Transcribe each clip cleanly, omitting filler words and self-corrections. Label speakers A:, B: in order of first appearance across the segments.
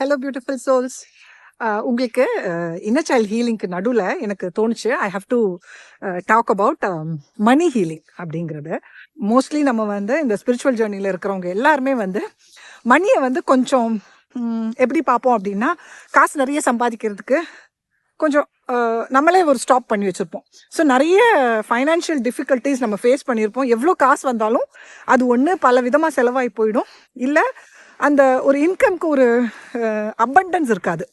A: Hello beautiful souls. உங்களுக்கு inner child ஹீலிங்க்கு நடுவில் எனக்கு தோணுச்சு I have to talk about money healing அப்படிங்கிறது. மோஸ்ட்லி நம்ம வந்து இந்த ஸ்பிரிச்சுவல் ஜேர்னியில் இருக்கிறவங்க எல்லாருமே வந்து மணியை வந்து கொஞ்சம் எப்படி பார்ப்போம் அப்படின்னா, காசு நிறைய சம்பாதிக்கிறதுக்கு கொஞ்சம் நம்மளே ஒரு ஸ்டாப் பண்ணி வச்சுருப்போம். ஸோ நிறைய ஃபைனான்ஷியல் டிஃபிகல்ட்டிஸ் நம்ம ஃபேஸ் பண்ணியிருப்போம். எவ்வளோ காசு வந்தாலும் அது ஒன்று பல விதமாக செலவாகி போயிடும், இல்லை அந்த ஒரு இன்கம்க்கு ஒரு அபண்டன்ஸ் இருக்காது.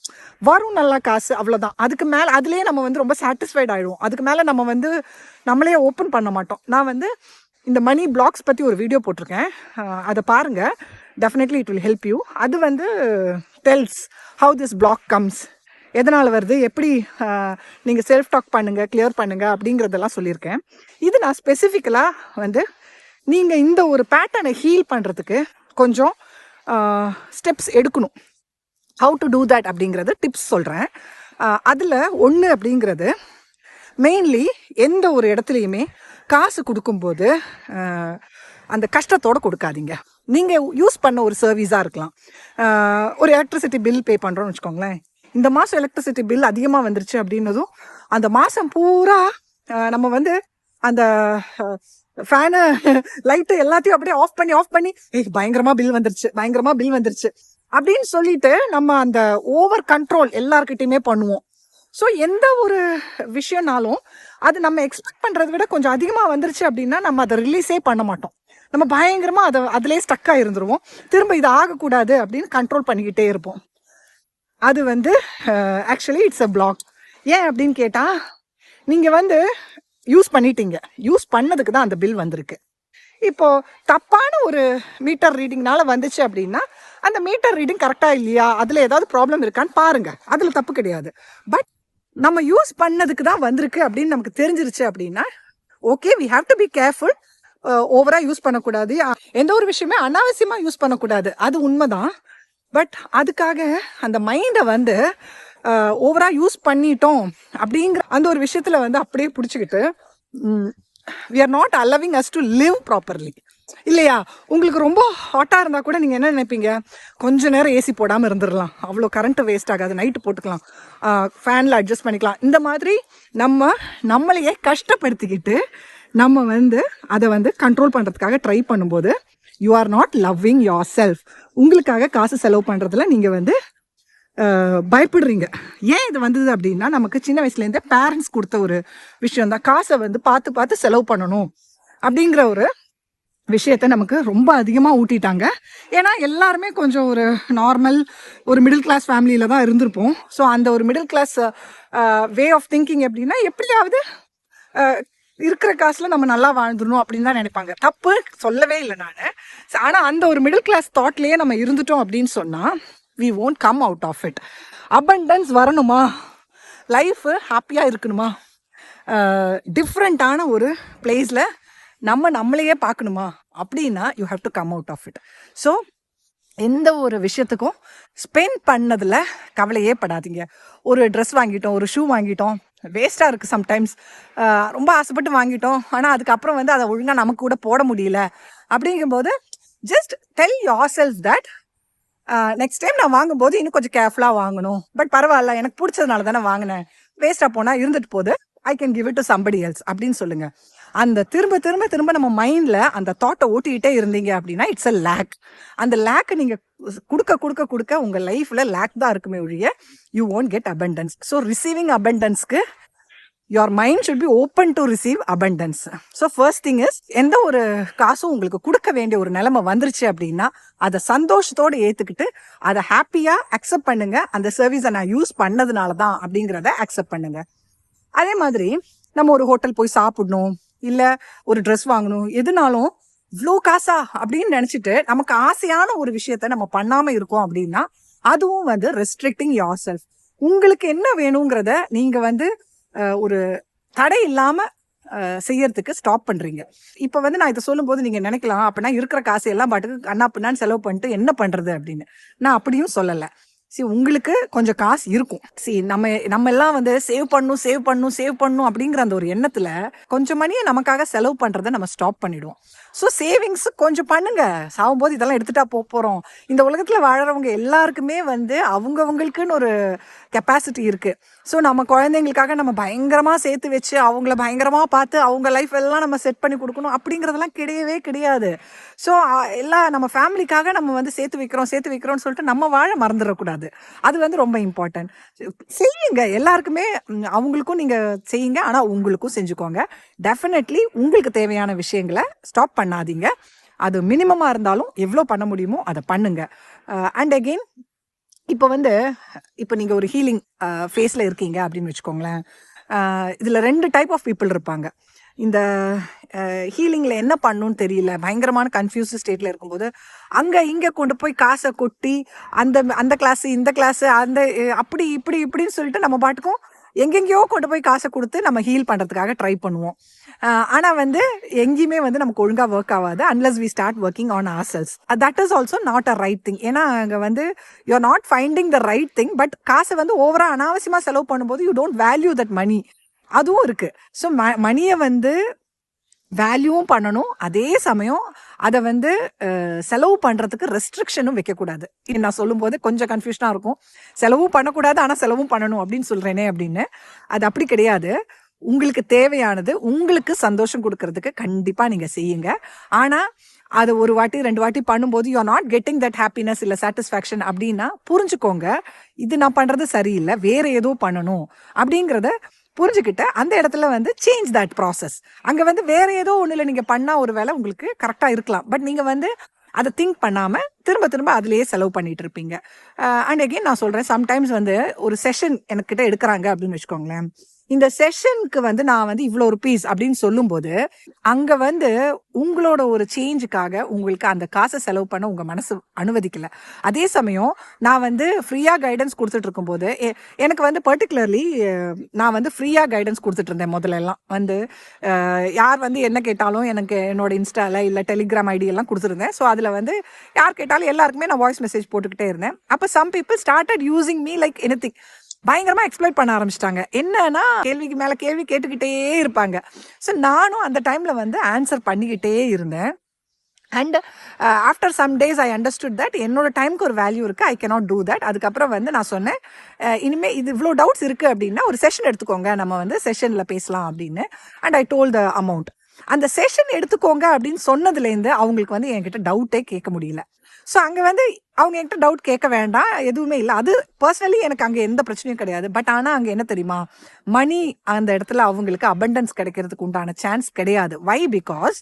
A: வரும் நல்லா காசு, அவ்வளோதான். அதுக்கு மேலே அதுலேயே நம்ம வந்து ரொம்ப சாட்டிஸ்ஃபைட் ஆகிடுவோம். அதுக்கு மேலே நம்ம வந்து நம்மளே ஓப்பன் பண்ண மாட்டோம். நான் வந்து இந்த மணி பிளாக்ஸ் பற்றி ஒரு வீடியோ போட்டிருக்கேன், அதை பாருங்கள். Definitely it will help you. அது வந்து டெல்ஸ் ஹவு திஸ் பிளாக் கம்ஸ், எதனால் வருது, எப்படி நீங்கள் செல்ஃப் டாக் பண்ணுங்கள், கிளியர் பண்ணுங்கள் அப்படிங்கிறதெல்லாம் சொல்லியிருக்கேன். இது நான் ஸ்பெசிஃபிக்கலாக வந்து நீங்கள் இந்த ஒரு பேட்டர்னை ஹீல் பண்ணுறதுக்கு கொஞ்சம் ஸ்டெப்ஸ் எடுக்கணும். ஹவு டு டூ தட் அப்படிங்கிறது டிப்ஸ் சொல்கிறேன். அதில் ஒன்று அப்படிங்கிறது, மெயின்லி எந்த ஒரு இடத்துலையுமே காசு கொடுக்கும்போது அந்த கஷ்டத்தோடு கொடுக்காதீங்க. நீங்கள் யூஸ் பண்ண ஒரு சர்வீஸாக இருக்கலாம். ஒரு எலக்ட்ரிசிட்டி பில் பே பண்ணுறோன்னு வச்சுக்கோங்களேன். இந்த மாதம் எலக்ட்ரிசிட்டி பில் அதிகமாக வந்துருச்சு அப்படின்னதும் அந்த மாதம் பூரா நம்ம வந்து அந்த ஃபேனு லைட்டு எல்லாத்தையும் அப்படியே ஆஃப் பண்ணி பயங்கரமாக பில் வந்துருச்சு அப்படின்னு சொல்லிட்டு நம்ம அந்த ஓவர் கண்ட்ரோல் எல்லார்கிட்டையுமே பண்ணுவோம். ஸோ எந்த ஒரு விஷயம்னாலும் அது நம்ம எக்ஸ்பெக்ட் பண்ணுறதை விட கொஞ்சம் அதிகமாக வந்துருச்சு அப்படின்னா நம்ம அதை ரிலீஸே பண்ண மாட்டோம். நம்ம பயங்கரமாக அதிலே ஸ்டக்காக இருந்துருவோம். திரும்ப இது ஆகக்கூடாது அப்படின்னு கண்ட்ரோல் பண்ணிக்கிட்டே இருப்போம். அது வந்து ஆக்சுவலி இட்ஸ் அ பிளாக். ஏன் அப்படின்னு கேட்டால், நீங்கள் வந்து யூஸ் பண்ணிட்டீங்க, யூஸ் பண்ணதுக்கு தான் அந்த பில் வந்திருக்கு. இப்போது தப்பான ஒரு மீட்டர் ரீடிங்னால வந்துச்சு அப்படின்னா அந்த மீட்டர் ரீடிங் கரெக்டாக இல்லையா, அதில் ஏதாவது ப்ராப்ளம் இருக்கான்னு பாருங்கள், அதில் தப்பு கிடையாது. பட் நம்ம யூஸ் பண்ணதுக்கு தான் வந்திருக்கு அப்படின்னு நமக்கு தெரிஞ்சிருச்சு அப்படின்னா okay, we have to be careful. ஓவராக யூஸ் பண்ணக்கூடாது, எந்த ஒரு விஷயமே அனாவசியமாக யூஸ் பண்ணக்கூடாது, அது உண்மைதான். பட் அதுக்காக அந்த மைண்டை வந்து ஓவராக யூஸ் பண்ணிட்டோம் அப்படிங்கிற அந்த ஒரு விஷயத்தில் வந்து அப்படியே பிடிச்சிக்கிட்டு we are not allowing us to live properly. இல்லையா? உங்களுக்கு ரொம்ப ஹாட்டாக இருந்தால் கூட நீங்கள் என்ன நினைப்பீங்க, கொஞ்ச நேரம் ஏசி போடாமல் இருந்துடலாம், அவ்வளோ கரண்ட்டு வேஸ்ட் ஆகாது, நைட்டு போட்டுக்கலாம், ஃபேனில் அட்ஜஸ்ட் பண்ணிக்கலாம். இந்த மாதிரி நம்மளையே கஷ்டப்படுத்திக்கிட்டு நம்ம வந்து அதை வந்து கண்ட்ரோல் பண்ணுறதுக்காக ட்ரை பண்ணும்போது you are not loving your self. உங்களுக்காக காசு செலவு பண்ணுறதுல நீங்கள் வந்து பயப்படுறீங்க. ஏன் இது வந்தது அப்படின்னா, நமக்கு சின்ன வயசுலேருந்தே பேரண்ட்ஸ் கொடுத்த ஒரு விஷயம் தான், காசை வந்து பார்த்து செலவு பண்ணணும் அப்படிங்கிற ஒரு விஷயத்த நமக்கு ரொம்ப அதிகமாக ஊட்டிட்டாங்க. ஏன்னா எல்லாருமே கொஞ்சம் ஒரு நார்மல் ஒரு மிடில் கிளாஸ் ஃபேமிலியில் தான் இருந்திருப்போம். ஸோ அந்த ஒரு middle class way of thinking எப்படின்னா, எப்படியாவது இருக்கிற காசில் நம்ம நல்லா வாழ்ந்துடணும் அப்படின்னு தான் நினைப்பாங்க. தப்பு சொல்லவே இல்லை நான். ஆனால் அந்த ஒரு மிடில் கிளாஸ் தாட்லேயே நம்ம இருந்துட்டோம் அப்படின்னு சொன்னால் we won't come out of it. abundance வரணுமா, லைஃபு ஹாப்பியாக இருக்கணுமா, டிஃப்ரெண்ட்டான ஒரு பிளேஸில் நம்மளையே பார்க்கணுமா அப்படின்னா you have to come out of it. So எந்த ஒரு விஷயத்துக்கும் ஸ்பெண்ட் பண்ணதில் கவலையே படாதீங்க. ஒரு ட்ரெஸ் வாங்கிட்டோம், ஒரு ஷூ வாங்கிட்டோம், வேஸ்ட்டாக இருக்குது சம்டைம்ஸ், ரொம்ப ஆசைப்பட்டு வாங்கிட்டோம், ஆனால் அதுக்கப்புறம் வந்து அதை ஒழுங்காக நமக்கு கூட போட முடியல அப்படிங்கும்போது just tell your self that next time நான் வாங்கும்போது இன்னும் கொஞ்சம் கேர்ஃபுல்லாக வாங்கணும். பட் பரவாயில்ல, எனக்கு பிடிச்சதுனால தானே வாங்கினேன், வேஸ்ட்டாக போனால் இருந்துட்டு போது, I can give it to somebody else அப்படின்னு சொல்லுங்கள். அந்த திரும்ப நம்ம மைண்டில் அந்த தாட்டை ஓட்டிக்கிட்டே இருந்தீங்க அப்படின்னா இட்ஸ் அ லேக். அந்த லேக்கை நீங்கள் கொடுக்க உங்கள் லைஃப்பில் லேக் தான் இருக்குமே ஒழிய you won't get abundance. So receiving abundanceக்கு your mind should be open to receive abundance. So first thing is, எந்த ஒரு காசும் உங்களுக்கு கொடுக்க வேண்டிய ஒரு நிலைமை வந்துருச்சு அப்படின்னா அதை சந்தோஷத்தோடு ஏற்றுக்கிட்டு அதை ஹாப்பியாக அக்செப்ட் பண்ணுங்க. அந்த சர்வீஸை நான் யூஸ் பண்ணதுனால தான் அப்படிங்கிறத அக்செப்ட் பண்ணுங்க. அதே மாதிரி நம்ம ஒரு ஹோட்டல் போய் சாப்பிடணும், இல்லை ஒரு ட்ரெஸ் வாங்கணும், எதுனாலும் இவ்வளோ காசா அப்படின்னு நினச்சிட்டு நமக்கு ஆசையான ஒரு விஷயத்த நம்ம பண்ணாமல் இருக்கோம் அப்படின்னா அதுவும் வந்து ரெஸ்ட்ரிக்டிங் யோர் செல்ஃப். உங்களுக்கு என்ன வேணுங்கிறத நீங்கள் வந்து ஒரு தடை இல்லாமல் செய்யறதுக்கு ஸ்டாப் பண்ணுறீங்க. இப்போ வந்து நான் இதை சொல்லும்போது நீங்கள் நினைக்கலாம், அப்படின்னா இருக்கிற காசு எல்லாம் பாட்டுக்கு அண்ணா பின்னான்னு செலவு பண்ணிட்டு என்ன பண்ணுறது அப்படின்னு. நான் அப்படியும் சொல்லலை. உங்களுக்கு கொஞ்சம் காசு இருக்கும். நம்ம எல்லாம் வந்து சேவ் பண்ணும் அப்படிங்கிற அந்த ஒரு எண்ணத்தில் கொஞ்சம் மணியை நமக்காக செலவு பண்ணுறதை நம்ம ஸ்டாப் பண்ணிடுவோம். ஸோ சேவிங்ஸ் கொஞ்சம் பண்ணுங்க. சாகும்போது இதெல்லாம் எடுத்துட்டா போகிறோம். இந்த உலகத்தில் வாழறவங்க எல்லாருக்குமே வந்து அவங்கவுங்களுக்குன்னு ஒரு கெப்பாசிட்டி இருக்குது. ஸோ நம்ம குழந்தைங்களுக்காக நம்ம பயங்கரமாக சேர்த்து வச்சு அவங்கள பயங்கரமாக பார்த்து அவங்க லைஃப் எல்லாம் நம்ம செட் பண்ணி கொடுக்கணும் அப்படிங்கிறதெல்லாம் கிடையவே கிடையாது. ஸோ எல்லாம் நம்ம ஃபேமிலிக்காக நம்ம வந்து சேர்த்து வைக்கிறோம்னு சொல்லிட்டு நம்ம வாழ மறந்துடக்கூடாது. அது வந்து ரொம்ப இம்பார்ட்டன்ட். செய்யுங்க எல்லாருக்குமே, அவங்களுக்கும் நீங்கள் செய்யுங்க, ஆனால் உங்களுக்கும் செஞ்சுக்கோங்க. டெஃபினெட்லி உங்களுக்கு தேவையான விஷயங்களை ஸ்டாப் பண்ணாதீங்க. அது மினிமமாக இருந்தாலும் எவ்வளோ பண்ண முடியுமோ அதை பண்ணுங்க. அண்ட் அகெயின் இப்போ வந்து இப்போ நீங்கள் ஒரு ஹீலிங் ஃபேஸில் இருக்கீங்க அப்படின்னு வச்சுக்கோங்களேன். இதில் 2 டைப் ஆஃப் பீப்புள் இருப்பாங்க. இந்த ஹீலிங்கில் என்ன பண்ணணும்னு தெரியல, பயங்கரமான கன்ஃபியூஸ்டு ஸ்டேட்டில் இருக்கும்போது அங்கே இங்கே கொண்டு போய் காசை கொட்டி அந்த கிளாஸு இந்த கிளாஸு அந்த அப்படி இப்படின்னு சொல்லிட்டு நம்ம பாட்டுக்கும் எங்கெங்கேயோ கொண்டு போய் காசை கொடுத்து நம்ம ஹீல் பண்ணுறதுக்காக ட்ரை பண்ணுவோம். ஆனால் வந்து எங்கேயுமே வந்து நமக்கு ஒழுங்காக ஒர்க் ஆகாது unless we start working on ourselves. That is also not a right thing. ஏன்னா அங்கே வந்து you are not finding the right thing. But காசை வந்து ஓவராக அனாவசியமாக செலவு பண்ணும்போது you don't value that money. அதுவும் இருக்குது. ஸோ மணியை வந்து வேல்யூவும் பண்ணணும், அதே சமயம் அதை வந்து செலவு பண்ணுறதுக்கு ரெஸ்ட்ரிக்ஷனும் வைக்கக்கூடாது. இது நான் சொல்லும்போது கொஞ்சம் கன்ஃபியூஷனாக இருக்கும். செலவும் பண்ணக்கூடாது ஆனால் செலவும் பண்ணணும் அப்படின்னு சொல்கிறேனே அப்படின்னு. அது அப்படி கிடையாது. உங்களுக்கு தேவையானது உங்களுக்கு சந்தோஷம் கொடுக்கறதுக்கு கண்டிப்பாக நீங்கள் செய்யுங்க. ஆனால் அது ஒரு வாட்டி 2 வாட்டி பண்ணும்போது you are not getting that happiness இல்லை சாட்டிஸ்ஃபேக்ஷன் அப்படின்னா புரிஞ்சுக்கோங்க, இது நான் பண்ணுறது சரியில்லை, வேறு ஏதோ பண்ணணும் அப்படிங்கிறத புரிஞ்சுக்கிட்ட அந்த இடத்துல வந்து சேஞ்ச் தட் ப்ராசஸ். அங்கே வந்து வேற ஏதோ ஒன்றில் நீங்கள் பண்ணால் ஒரு வேலை உங்களுக்கு கரெக்டாக இருக்கலாம். பட் நீங்கள் வந்து அதை திங்க் பண்ணாமல் திரும்ப அதுலேயே செலவு பண்ணிட்டு இருப்பீங்க. அண்ட் அகெயின் நான் சொல்கிறேன், சம்டைம்ஸ் வந்து ஒரு செஷன் எனக்கிட்ட எடுக்கிறாங்க அப்படின்னு வச்சுக்கோங்களேன். இந்த செஷனுக்கு வந்து நான் வந்து இவ்வளோ ருபீஸ் அப்படின்னு சொல்லும்போது அங்கே வந்து உங்களோட ஒரு சேஞ்சுக்காக உங்களுக்கு அந்த காசை செலவு பண்ண உங்கள் மனசு அனுமதிக்கல. அதே சமயம் நான் வந்து ஃப்ரீயாக கைடன்ஸ் கொடுத்துட்டு இருக்கும்போது எனக்கு வந்து பர்டிகுலர்லி நான் வந்து ஃப்ரீயாக கைடன்ஸ் கொடுத்துட்டு இருந்தேன். முதல்லலாம் வந்து யார் வந்து என்ன கேட்டாலும் எனக்கு என்னோட இன்ஸ்டாவில் இல்லை டெலிகிராம் ஐடி எல்லாம் கொடுத்துருந்தேன். ஸோ அதில் வந்து யார் கேட்டாலும் எல்லாருக்குமே நான் வாய்ஸ் மெசேஜ் போட்டுக்கிட்டே இருந்தேன். அப்போ some people started using me like anything. பயங்கரமா எக்ஸ்ப்ளோர் பண்ண ஆரம்பிச்சிட்டாங்க. என்னன்னா கேள்விக்கு மேல கேள்வி கேட்டுக்கிட்டே இருப்பாங்க. ஸோ நானும் அந்த டைம்ல வந்து ஆன்சர் பண்ணிக்கிட்டே இருந்தேன். And after some days I understood that என்னோட டைமுக்கு ஒரு வேல்யூ இருக்குது, ஐ கேனாட் டூ தட். அதுக்கப்புறம் வந்து நான் சொன்னேன், இனிமேல் இது இவ்வளோ டவுட்ஸ் இருக்குது அப்படின்னா ஒரு செஷன் எடுத்துக்கோங்க, நம்ம வந்து செஷனில் பேசலாம் அப்படின்னு. And I told the amount. அந்த செஷன் எடுத்துக்கோங்க அப்படின்னு சொன்னதுலேருந்து அவங்களுக்கு வந்து என்கிட்ட டவுட்டே கேட்க முடியல. ஸோ அங்கே வந்து அவங்க என்கிட்ட டவுட் கேட்க வேண்டாம், எதுவுமே இல்லை. அது பர்சனலி எனக்கு அங்கே எந்த பிரச்சனையும் கிடையாது. பட் ஆனால் அங்கே என்ன தெரியுமா, மணி அந்த இடத்துல அவங்களுக்கு அபண்டன்ஸ் கிடைக்கிறதுக்கு உண்டான சான்ஸ் கிடையாது. வை? பிகாஸ்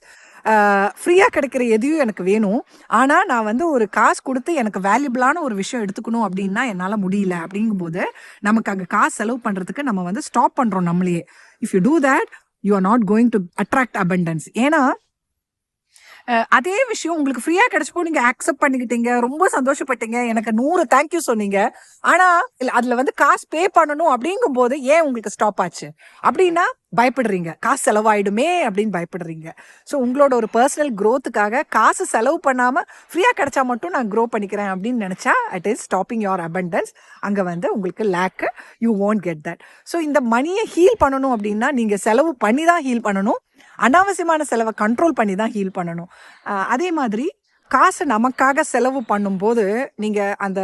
A: ஃப்ரீயாக கிடைக்கிற எதையும் எனக்கு வேணும், ஆனால் நான் வந்து ஒரு காசு கொடுத்து எனக்கு வேல்யூபிளான ஒரு விஷயம் எடுத்துக்கணும் அப்படின்னா என்னால் முடியல. அப்படிங்கும்போது நமக்கு அங்கே காசு செலவு பண்ணுறதுக்கு நம்ம வந்து ஸ்டாப் பண்ணுறோம் நம்மளையே. If you do that you are not going to attract abundance. ஏன்னா அதே விஷயம் உங்களுக்கு ஃப்ரீயா கிடைச்சப்போ நீங்க அக்செப்ட் பண்ணிக்கிட்டீங்க, ரொம்ப சந்தோஷப்பட்டீங்க, எனக்கு 100 தேங்க்யூ சொன்னீங்க. ஆனா அதுல வந்து காசு பே பண்ணணும் அப்படிங்கும் போது ஏன் உங்களுக்கு ஸ்டாப் ஆச்சு அப்படின்னா பயப்படுறீங்க, காசு செலவாயிடுமே அப்படின்னு பயப்படுறீங்க. ஸோ உங்களோட ஒரு பர்சனல் க்ரோத்துக்காக காசு செலவு பண்ணாமல் ஃப்ரீயாக கிடைச்சா மட்டும் நான் க்ரோ பண்ணிக்கிறேன் அப்படின்னு நினச்சா it is stopping your abundance. அங்கே வந்து உங்களுக்கு lack, you won't get that. So இந்த மணியை ஹீல் பண்ணணும் அப்படின்னா நீங்கள் செலவு பண்ணி தான் ஹீல் பண்ணணும், அனாவசியமான செலவை கண்ட்ரோல் பண்ணி தான் ஹீல் பண்ணணும். அதே மாதிரி காசு நமக்காக செலவு பண்ணும்போது நீங்கள் அந்த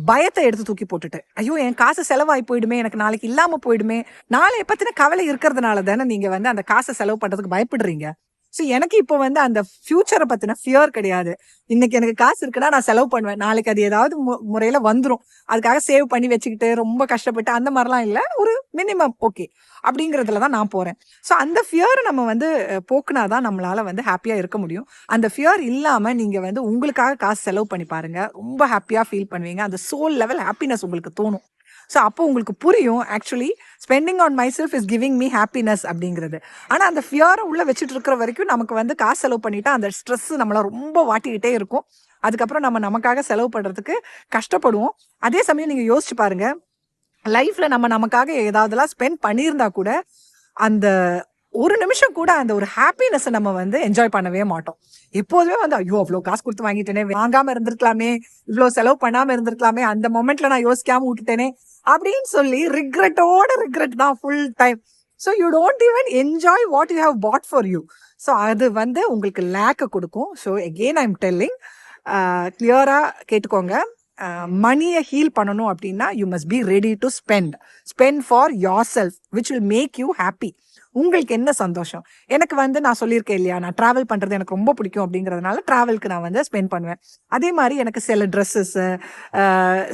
A: பயத்தை எடுத்து தூக்கி போட்டுட்டு, ஐயோ என் காசு செலவாகி போயிடுமே, எனக்கு நாளைக்கு இல்லாமல் போயிடுமே, நாளைய பற்றின கவலை இருக்கிறதுனால தானே நீங்கள் வந்து அந்த காசை செலவு பண்ணுறதுக்கு பயப்படுறீங்க. ஸோ எனக்கு இப்போ வந்து அந்த ஃபியூச்சரை பற்றின ஃபியர் கிடையாது. இன்னைக்கு எனக்கு காசு இருக்குன்னா நான் செலவு பண்ணுவேன், நாளைக்கு அது ஏதாவது முறையில் வந்துடும், அதுக்காக சேவ் பண்ணி வச்சுக்கிட்டு ரொம்ப கஷ்டப்பட்டு அந்த மாதிரிலாம் இல்லை, ஒரு மினிமம் ஓகே அப்படிங்கிறதுல தான் நான் போகிறேன். ஸோ அந்த ஃபியரை நம்ம வந்து போக்குனா தான் நம்மளால் வந்து ஹாப்பியாக இருக்க முடியும். அந்த ஃபியர் இல்லாமல் நீங்கள் வந்து உங்களுக்காக காசு செலவு பண்ணி பாருங்கள், ரொம்ப ஹாப்பியாக ஃபீல் பண்ணுவீங்க, அந்த சோல் லெவல் ஹாப்பினஸ் உங்களுக்கு தோணும். ஸோ அப்போ உங்களுக்கு புரியும் actually spending on my self is giving me happiness அப்படிங்கிறது. ஆனால் அந்த ஃபியரை உள்ளே வச்சுட்டு இருக்கிற வரைக்கும் நமக்கு வந்து காசு செலவு பண்ணிட்டா அந்த ஸ்ட்ரெஸ் நம்மளை ரொம்ப வாட்டிக்கிட்டே இருக்கும். அதுக்கப்புறம் நம்ம நமக்காக செலவு பண்ணுறதுக்கு கஷ்டப்படுவோம். அதே சமயம் நீங்கள் யோசிச்சு பாருங்க, லைஃப்பில் நம்ம நமக்காக ஏதாவதுலாம் ஸ்பெண்ட் பண்ணியிருந்தா கூட அந்த ஒரு நிமிஷம் கூட அந்த ஒரு ஹாப்பினஸை நம்ம வந்து என்ஜாய் பண்ணவே மாட்டோம். எப்போதுமே வந்து ஐயோ அவ்வளோ காசு கொடுத்து வாங்கிட்டேனே, வாங்காமல் இருந்திருக்கலாமே, இவ்வளோ செலவு பண்ணாமல் இருந்திருக்கலாமே, அந்த மொமெண்ட்ல நான் யோசிக்காமல் விட்டுட்டேனே அப்படின்னு சொல்லி ரிக்ரெட் தான் full time. So you don't even enjoy what you have bought for you. So அது வந்து உங்களுக்கு லேக்கை கொடுக்கும். So again I am telling, கிளியராக கேட்டுக்கோங்க. மணியை ஹீல் பண்ணணும் அப்படின்னா you must be ready to spend for your self which will make you happy. உங்களுக்கு என்ன சந்தோஷம்? எனக்கு வந்து நான் சொல்லியிருக்கேன் இல்லையா, நான் ட்ராவல் பண்ணுறது எனக்கு ரொம்ப பிடிக்கும் அப்படிங்கிறதுனால ட்ராவலுக்கு நான் வந்து ஸ்பெண்ட் பண்ணுவேன். அதே மாதிரி எனக்கு சில ட்ரெஸ்ஸஸ்ஸு,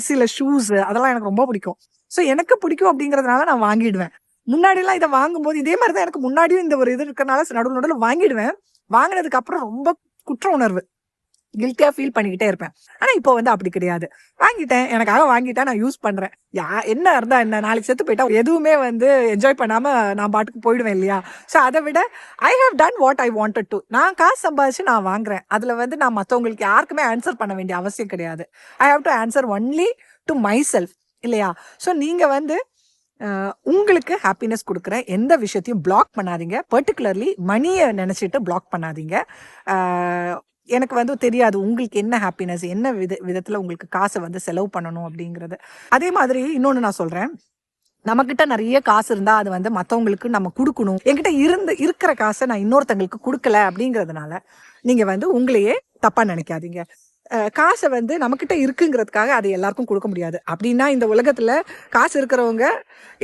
A: சில ஷூஸு அதெல்லாம் எனக்கு ரொம்ப பிடிக்கும். ஸோ எனக்கு பிடிக்கும் அப்படிங்கிறதுனால நான் வாங்கிடுவேன். முன்னாடிலாம் இதை வாங்கும்போது இதே மாதிரி தான் எனக்கு முன்னாடியும் இந்த ஒரு இது இருக்கிறனால நடுவில் வாங்கிடுவேன். வாங்கினதுக்கு அப்புறம் ரொம்ப குற்ற உணர்வு, கில்ட்டியா ஃபீல் பண்ணிக்கிட்டே இருப்பேன். ஆனா இப்போ வந்து அப்படி கிடையாது. வாங்கிட்டேன், எனக்காக வாங்கிட்டேன், நான் யூஸ் பண்றேன். என்ன இருந்தா என்ன, நாளைக்கு செத்து போயிட்டா எதுவுமே வந்து என்ஜாய் பண்ணாம நான் பாட்டுக்கு போயிடுவேன் இல்லையா. ஸோ அதை விட I have done what I wanted to. நான் காசு சம்பாதிச்சு நான் வாங்குறேன். அதுல வந்து நான் மற்றவங்களுக்கு யாருக்குமே ஆன்சர் பண்ண வேண்டிய அவசியம் கிடையாது. I have to answer only to my self இல்லையா. ஸோ நீங்க வந்து உங்களுக்கு ஹாப்பினஸ் கொடுக்குற எந்த விஷயத்தையும் பிளாக் பண்ணாதீங்க. பர்டிகுலர்லி மணியை நினைச்சிட்டு பிளாக் பண்ணாதீங்க. எனக்கு வந்து தெரியாது உங்களுக்கு என்ன ஹாப்பினஸ், என்ன விதத்துல உங்களுக்கு காசை வந்து செலவு பண்ணணும் அப்படிங்கிறது. அதே மாதிரி இன்னொன்று நான் சொல்றேன், நம்மக்கிட்ட நிறைய காசு இருந்தா அது வந்து மற்றவங்களுக்கு நம்ம கொடுக்கணும். என்கிட்ட இருக்கிற காசை நான் இன்னொருத்தங்களுக்கு கொடுக்கல அப்படிங்கிறதுனால நீங்க வந்து உங்களையே தப்பா நினைக்காதீங்க. காசை வந்து நம்மக்கிட்ட இருக்குங்கிறதுக்காக அதை எல்லாருக்கும் கொடுக்க முடியாது. அப்படின்னா இந்த உலகத்துல காசு இருக்கிறவங்க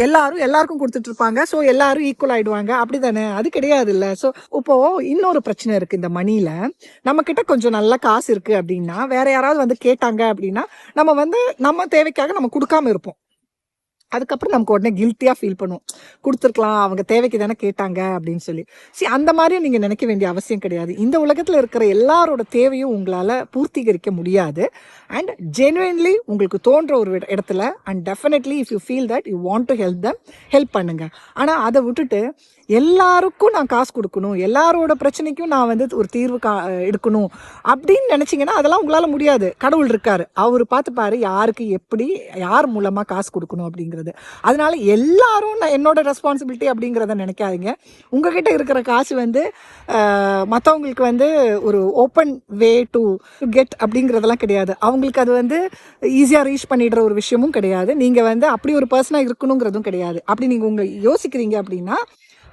A: எல்லாருக்கும் கொடுத்துட்டு இருப்பாங்க. ஸோ எல்லாரும் ஈக்குவல் ஆயிடுவாங்க, அப்படிதானே? அது கிடையாது இல்ல. ஸோ இப்போ இன்னொரு பிரச்சனை இருக்கு இந்த மணியில. நம்ம கிட்ட கொஞ்சம் நல்ல காசு இருக்கு அப்படின்னா வேற யாராவது வந்து கேட்டாங்க அப்படின்னா நம்ம வந்து நம்ம தேவைக்காக நம்ம கொடுக்காம இருப்போம். அதுக்கப்புறம் நமக்கு உடனே கில்ட்டியாக ஃபீல் பண்ணுவோம், கொடுத்துருக்கலாம், அவங்க தேவைக்கு தானே கேட்டாங்க அப்படின்னு சொல்லி. அந்த மாதிரியும் நீங்கள் நினைக்க வேண்டிய அவசியம் கிடையாது. இந்த உலகத்தில் இருக்கிற எல்லாரோட தேவையும் உங்களால் பூர்த்தீகரிக்க முடியாது. அண்ட் ஜென்வன்லி உங்களுக்கு தோன்ற ஒரு இடத்துல and definitely if you feel that you want to help பண்ணுங்க. ஆனால் அதை விட்டுட்டு எல்லாருக்கும் நான் காசு கொடுக்கணும், எல்லாரோட பிரச்சனைக்கும் நான் வந்து ஒரு தீர்வு எடுக்கணும் அப்படின்னு நினைச்சீங்கன்னா அதெல்லாம் உங்களால முடியாது. கடவுள் இருக்காரு, அவரு பார்த்துப்பாரு யாருக்கு எப்படி யார் மூலமா காசு கொடுக்கணும் அப்படிங்கிறது. அதனால எல்லாரும் நான் என்னோட ரெஸ்பான்சிபிலிட்டி அப்படிங்கிறத நினைக்காதீங்க. உங்ககிட்ட இருக்கிற காசு வந்து மற்றவங்களுக்கு வந்து ஒரு ஓப்பன் வே டு கெட் அப்படிங்கிறதெல்லாம் கிடையாது. அவங்களுக்கு அது வந்து ஈஸியாக ரீச் பண்ணிடுற ஒரு விஷயமும் கிடையாது. நீங்கள் வந்து அப்படி ஒரு பர்சனாக இருக்கணுங்கிறதும் கிடையாது. அப்படி நீங்கள் யோசிக்கிறீங்க அப்படின்னா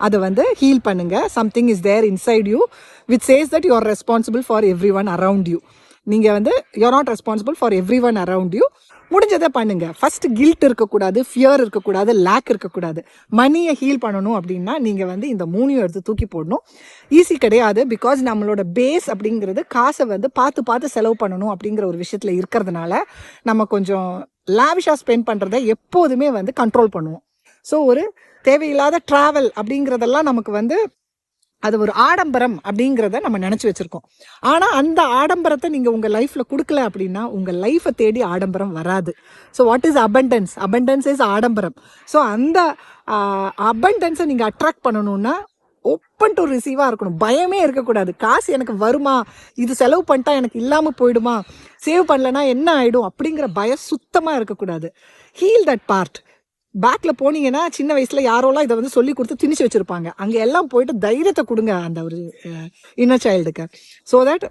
A: அதை வந்து ஹீல் பண்ணுங்க. Something is there inside you which says that you are responsible for every one around you. நீங்கள் வந்து you are not responsible for every one around you. முடிஞ்சதை பண்ணுங்க. ஃபர்ஸ்ட் கில்ட் இருக்கக்கூடாது, ஃபியர் இருக்கக்கூடாது, லேக் இருக்கக்கூடாது. மணியை ஹீல் பண்ணணும் அப்படின்னா நீங்கள் வந்து இந்த மூணையும் எடுத்து தூக்கி போடணும். ஈஸி கிடையாது. பிகாஸ் நம்மளோட பேஸ் அப்படிங்கிறது காசை வந்து பார்த்து செலவு பண்ணணும் அப்படிங்கிற ஒரு விஷயத்தில் இருக்கிறதுனால நம்ம கொஞ்சம் லாவிஷாக ஸ்பெண்ட் பண்ணுறதை எப்போதுமே வந்து கண்ட்ரோல் பண்ணுவோம். ஸோ ஒரு தேவையில்லாத ட்ராவல் அப்படிங்கிறதெல்லாம் நமக்கு வந்து அது ஒரு ஆடம்பரம் அப்படிங்கிறத நம்ம நினச்சி வச்சுருக்கோம். ஆனால் அந்த ஆடம்பரத்தை நீங்கள் உங்கள் லைஃப்பில் கொடுக்கல அப்படின்னா உங்கள் லைஃப்பை தேடி ஆடம்பரம் வராது. So what is abundance? Abundance is ஆடம்பரம். ஸோ அந்த அபண்டன்ஸை நீங்கள் அட்ராக்ட் பண்ணணுன்னா ஓப்பன் டு ரிசீவாக இருக்கணும். பயமே இருக்கக்கூடாது. காசு எனக்கு வருமா, இது செலவு பண்ணிட்டா எனக்கு இல்லாமல் போயிடுமா, சேவ் பண்ணலன்னா என்ன ஆகிடும் அப்படிங்கிற பயம் சுத்தமாக இருக்கக்கூடாது. Heal that part. பேக்கில் போனீங்கன்னா சின்ன வயசில் யாரோலாம் இதை வந்து சொல்லி கொடுத்து திணிச்சு வச்சுருப்பாங்க. அங்கே எல்லாம் போயிட்டு தைரியத்தை கொடுங்க அந்த ஒரு இன்னர் சைல்டுக்கு. ஸோ தட்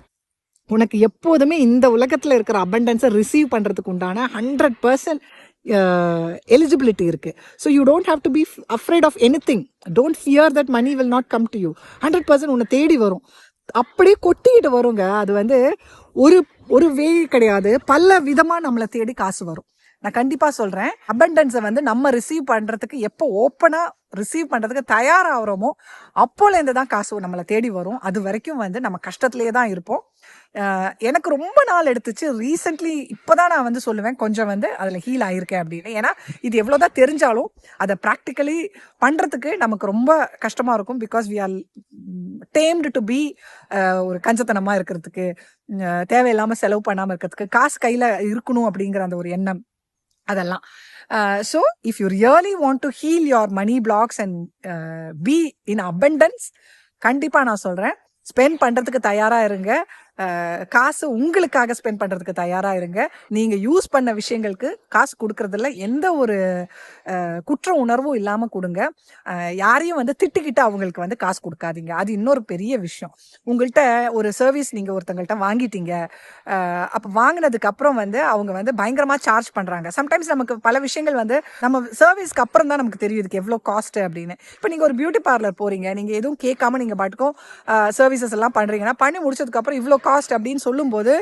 A: உனக்கு எப்போதுமே இந்த உலகத்தில் இருக்கிற அபண்டன்ஸை ரிசீவ் பண்ணுறதுக்கு உண்டான 100% எலிஜிபிலிட்டி இருக்குது. So you don't have to be afraid of any thing. Don't fear that money will not come to you. 100% உன்னை தேடி வரும், அப்படியே கொட்டிக்கிட்டு வருங்க. அது வந்து ஒரு வே கிடையாது, பல விதமாக நம்மளை தேடி காசு வரும். நான் கண்டிப்பாக சொல்கிறேன், அபண்டன்ஸை வந்து நம்ம ரிசீவ் பண்ணுறதுக்கு எப்போ ஓப்பனாக ரிசீவ் பண்ணுறதுக்கு தயாராகிறோமோ அப்போலேருந்து தான் காசு நம்மளை தேடி வரும். அது வரைக்கும் வந்து நம்ம கஷ்டத்துலேயே தான் இருப்போம். எனக்கு ரொம்ப நாள் எடுத்துச்சு. ரீசெண்ட்லி இப்போ தான் நான் வந்து சொல்லுவேன் கொஞ்சம் வந்து அதில் ஹீல் ஆகியிருக்கேன் அப்படின்னு. ஏன்னா இது எவ்வளோதான் தெரிஞ்சாலும் அதை ப்ராக்டிக்கலி பண்ணுறதுக்கு நமக்கு ரொம்ப கஷ்டமாக இருக்கும். Because we are damned to be ஒரு கஞ்சத்தனமாக இருக்கிறதுக்கு, தேவையில்லாமல் செலவு பண்ணாமல் இருக்கிறதுக்கு, காசு கையில் இருக்கணும் அப்படிங்கிற அந்த ஒரு எண்ணம் அதெல்லாம். So if you really want to heal your money blocks and be in abundance, கண்டிப்பாக நான் சொல்கிறேன் ஸ்பெண்ட் பண்ணுறதுக்கு தயாராக இருங்க. காசு உங்களுக்காக ஸ்பெண்ட் பண்றதுக்கு தயாரா இருங்க. நீங்க யூஸ் பண்ண விஷயங்களுக்கு காசு கொடுக்கறதுல எந்த ஒரு குற்ற உணர்வும் இல்லாம கொடுங்க. யாரையும் வந்து திட்டிக்கிட்டு அவங்களுக்கு வந்து காசு கொடுக்காதீங்க. அது இன்னொரு பெரிய விஷயம். உங்கள்கிட்ட ஒரு சர்வீஸ் நீங்க ஒருத்தங்கள்ட்ட வாங்கிட்டீங்க. அப்ப வாங்கினதுக்கு அப்புறம் வந்து அவங்க வந்து பயங்கரமா சார்ஜ் பண்றாங்க. சம்டைம்ஸ் நமக்கு பல விஷயங்கள் வந்து நம்ம சர்வீஸ்க்கு அப்புறம் தான் நமக்கு தெரியும் இதுக்கு எவ்வளோ காஸ்ட் அப்படின்னு. இப்போ நீங்க ஒரு பியூட்டி பார்லர் போறீங்க, நீங்க எதுவும் கேட்காம நீங்க பாட்டுக்கும் சர்வீசஸ் எல்லாம் பண்றீங்கன்னா, பண்ணி முடிச்சதுக்கு அப்புறம் இவ்வளோ காஸ்ட் அப்படின்னு சொல்லும்போது,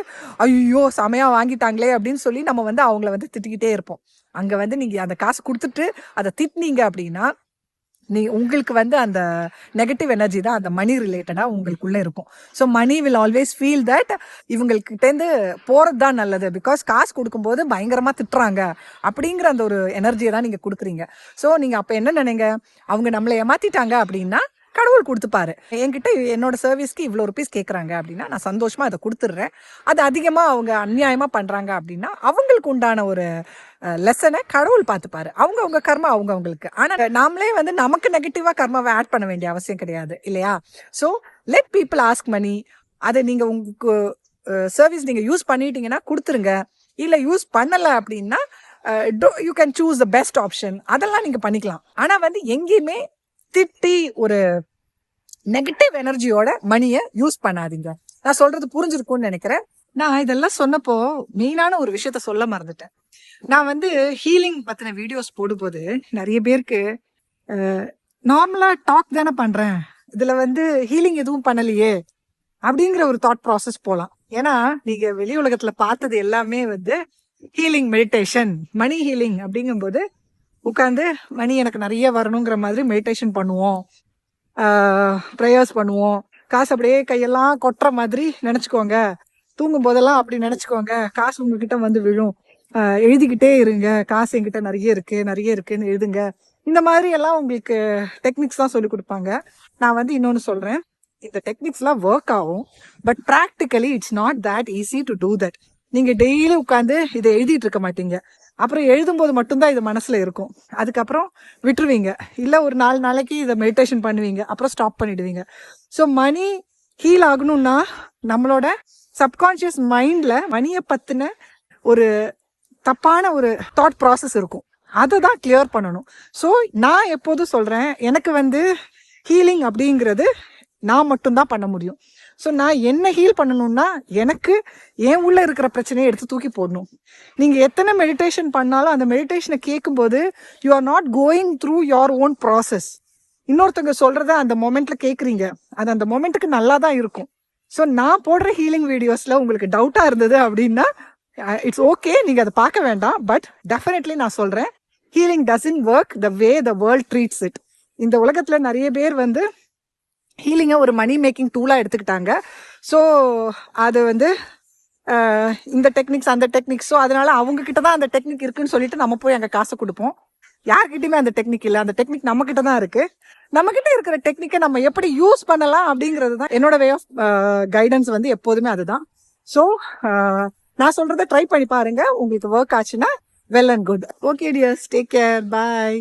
A: ஐயோ செமையா வாங்கிட்டாங்களே அப்படின்னு சொல்லி நம்ம வந்து அவங்கள வந்து திட்டிக்கிட்டே இருப்போம். அங்க வந்து நீங்க அந்த காசு கொடுத்துட்டு அதை திட்டினீங்க அப்படின்னா, உங்களுக்கு வந்து அந்த நெகட்டிவ் எனர்ஜி தான் அந்த மணி ரிலேட்டடா உங்களுக்குள்ள இருக்கும். So money will always feel that இவங்கள்கிட்டேருந்து போறது தான் நல்லது. பிகாஸ் காசு கொடுக்கும்போது பயங்கரமா திட்டுறாங்க அப்படிங்கிற அந்த ஒரு எனர்ஜியை தான் நீங்க கொடுக்குறீங்க. ஸோ நீங்க அப்ப என்ன நினைங்க, அவங்க நம்மளை ஏமாத்திட்டாங்க அப்படின்னா கடவுள் கொடுத்துப்பாரு. என்கிட்ட என்னோட சர்வீஸ்க்கு இவ்வளோ ருபீஸ் கேட்குறாங்க அப்படின்னா நான் சந்தோஷமா அதை கொடுத்துட்றேன். அது அதிகமாக அவங்க அநியாயமா பண்றாங்க அப்படின்னா அவங்களுக்கு உண்டான ஒரு லெசனை கடவுள் பார்த்துப்பாரு. அவங்க கர்மா அவங்களுக்கு. ஆனா நாமளே வந்து நமக்கு நெகட்டிவா கர்மாவை ஆட் பண்ண வேண்டிய அவசியம் கிடையாது இல்லையா? So let people ask money. அதை நீங்க உங்களுக்கு சர்வீஸ் நீங்க யூஸ் பண்ணிட்டீங்கன்னா கொடுத்துருங்க. இல்லை யூஸ் பண்ணலை அப்படின்னா you can choose the best option. அதெல்லாம் நீங்க பண்ணிக்கலாம். ஆனா வந்து எங்கேயுமே திட்டி ஒரு நெகட்டிவ் எனர்ஜியோட மணியை யூஸ் பண்ணாதீங்க. நான் சொல்றது புரிஞ்சிருக்கும்னு நினைக்கிறேன். நான் இதெல்லாம் சொன்னப்போ மெயினான ஒரு விஷயத்த சொல்ல மறந்துட்டேன். நான் வந்து ஹீலிங் பத்தின வீடியோஸ் போடும்போது நிறைய பேருக்கு நார்மலா டாக் தானே பண்றேன், இதுல வந்து ஹீலிங் எதுவும் பண்ணலையே அப்படிங்கிற ஒரு தாட் ப்ராசஸ் போலாம். ஏன்னா நீங்க வெளி உலகத்துல பார்த்தது எல்லாமே வந்து ஹீலிங் மெடிடேஷன், மணி ஹீலிங் அப்படிங்கும்போது உட்காந்து மணி எனக்கு நிறைய வரணுங்கிற மாதிரி மெடிடேஷன் பண்ணுவோம், ப்ரேயர்ஸ் பண்ணுவோம், காசு அப்படியே கையெல்லாம் கொட்டுற மாதிரி நினைச்சுக்கோங்க, தூங்கும் போதெல்லாம் அப்படி நினைச்சுக்கோங்க, காசு உங்ககிட்ட வந்து விழும், எழுதிக்கிட்டே இருங்க, காசு என்கிட்ட நிறைய இருக்குன்னு எழுதுங்க. இந்த மாதிரி எல்லாம் உங்களுக்கு டெக்னிக்ஸ் தான் சொல்லி கொடுப்பாங்க. நான் வந்து இன்னொன்னு சொல்றேன், இந்த டெக்னிக்ஸ்லாம் ஒர்க் ஆகும். But practically it's not that easy to do that. நீங்க டெய்லி உட்காந்து இதை எழுதிட்டு இருக்க மாட்டீங்க. அப்புறம் எழுதும்போது மட்டும்தான் இது மனசுல இருக்கும். அதுக்கப்புறம் விட்டுருவீங்க. இல்லை ஒரு 4 நாளைக்கு இதை மெடிடேஷன் பண்ணுவீங்க, அப்புறம் ஸ்டாப் பண்ணிடுவீங்க. ஸோ மணி ஹீல் ஆகணும்னா நம்மளோட சப்கான்ஷியஸ் மைண்ட்ல மணியை பத்தின ஒரு தப்பான ஒரு தாட் ப்ராசஸ் இருக்கும். அதை தான் கிளியர் பண்ணணும். ஸோ நான் எப்போதும் சொல்றேன், எனக்கு வந்து ஹீலிங் அப்படிங்கிறது நான் மட்டும்தான் பண்ண முடியும். ஸோ நான் என்ன ஹீல் பண்ணணும்னா எனக்கு என் உள்ள இருக்கிற பிரச்சனையை எடுத்து தூக்கி போடணும். நீங்கள் எத்தனை மெடிடேஷன் பண்ணாலும் அந்த மெடிடேஷனை கேட்கும்போது you are not going through your own process. இன்னொருத்தவங்க சொல்கிறத அந்த மொமெண்ட்டில் கேட்குறீங்க, அது அந்த மொமெண்ட்டுக்கு நல்லா தான் இருக்கும். ஸோ நான் போடுற ஹீலிங் வீடியோஸில் உங்களுக்கு டவுட்டாக இருந்தது அப்படின்னா இட்ஸ் ஓகே, நீங்கள் அதை பார்க்க வேண்டாம். பட் டெஃபினெட்லி நான் சொல்கிறேன், healing doesn't work the way the world treats it. இந்த உலகத்தில் நிறைய பேர் வந்து ஹீலிங்கை ஒரு மணி மேக்கிங் டூலாக எடுத்துக்கிட்டாங்க. ஸோ அது வந்து இந்த டெக்னிக்ஸ் அந்த டெக்னிக்ஸ், ஸோ அதனால அவங்கக்கிட்ட தான் அந்த டெக்னிக் இருக்குன்னு சொல்லிட்டு நம்ம போய் அங்கே காசை கொடுப்போம். யார்கிட்டயுமே அந்த டெக்னிக் இல்லை, அந்த டெக்னிக் நம்மக்கிட்ட தான் இருக்கு. நம்மக்கிட்ட இருக்கிற டெக்னிக்கை நம்ம எப்படி யூஸ் பண்ணலாம் அப்படிங்கிறது தான் என்னோட வே ஆஃப் கைடன்ஸ் வந்து எப்போதுமே அதுதான். ஸோ நான் சொல்றதை ட்ரை பண்ணி பாருங்க. உங்களுக்கு ஒர்க் ஆச்சுன்னா well and good. Okay tears, take care, bye.